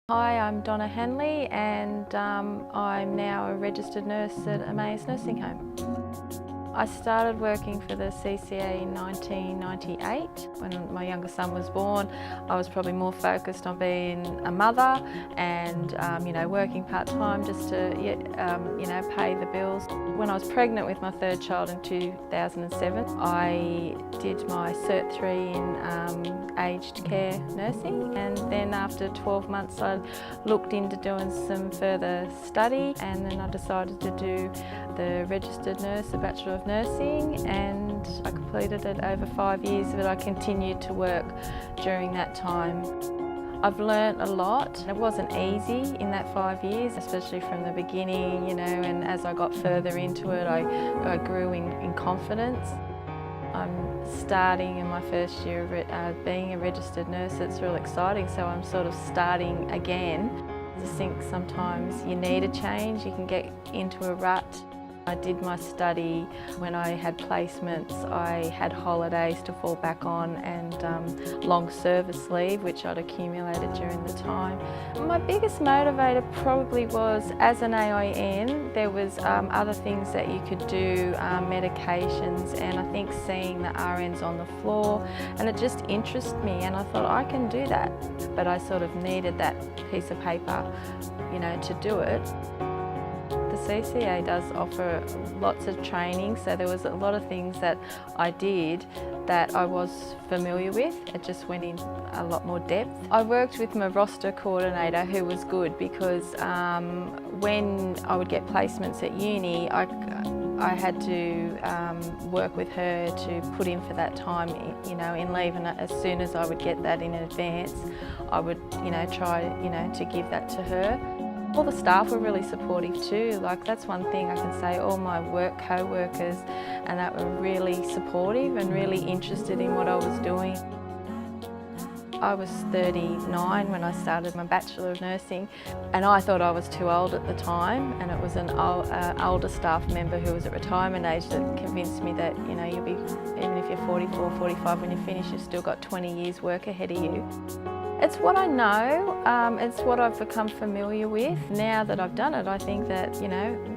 Hi, I'm Donna and I'm now a registered nurse at Emmaus Nursing Home. I started working for the CCA in 1998. When my younger son was born, I was probably more focused on being a mother and working part-time just to pay the bills. When I was pregnant with my third child in 2007, I did my Cert 3 in aged care nursing, and then after 12 months I looked into doing some further study, and then I decided to do the registered nurse, the Bachelor of Nursing, and I completed it over 5 years, but I continued to work during that time. I've learnt a lot. It wasn't easy in that 5 years, especially from the beginning, and as I got further into it, I grew in confidence. I'm starting in my first year of being a registered nurse. It's real exciting, so I'm sort of starting again. I just think sometimes you need a change, you can get into a rut. I did my study when I had placements. I had holidays to fall back on and long service leave, which I'd accumulated during the time. My biggest motivator probably was, as an AIN, there was other things that you could do, medications, and I think seeing the RNs on the floor, and it just interested me, and I thought I can do that. But I sort of needed that piece of paper, to do it. The CCA does offer lots of training, so there was a lot of things that I did that I was familiar with. It just went in a lot more depth. I worked with my roster coordinator, who was good, because when I would get placements at uni, I had to work with her to put in for that time, in leave, and as soon as I would get that in advance, I would, try, to give that to her. All the staff were really supportive too. Like, that's one thing I can say, all my work co-workers and that were really supportive and really interested in what I was doing. I was 39 when I started my Bachelor of Nursing, and I thought I was too old at the time, and it was an older staff member who was at retirement age that convinced me that, you'll be, even if you're 44, 45, when you finish, you've still got 20 years work ahead of you. It's what I know, it's what I've become familiar with. Now that I've done it, I think that,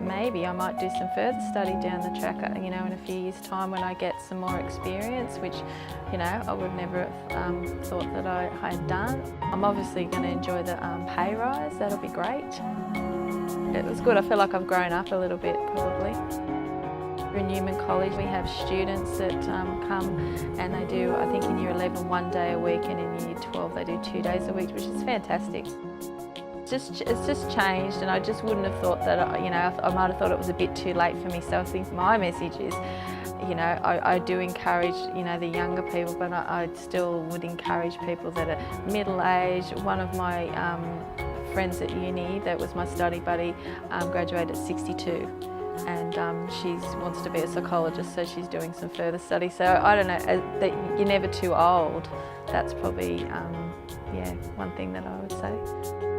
maybe I might do some further study down the track, in a few years' time when I get some more experience, which, I would never have thought that I had done. I'm obviously going to enjoy the pay rise, that'll be great. It was good, I feel like I've grown up a little bit, probably. In Newman College, we have students that come and they do, I think in year 11, 1 day a week, and in year 12 they do 2 days a week, which is fantastic. It's just changed, and I just wouldn't have thought that, I might have thought it was a bit too late for me. So I think my message is, I do encourage, the younger people, but I still would encourage people that are middle-aged. One of my friends at uni, that was my study buddy, graduated at 62. And she wants to be a psychologist, so she's doing some further study. So I don't know, that you're never too old. That's probably, one thing that I would say.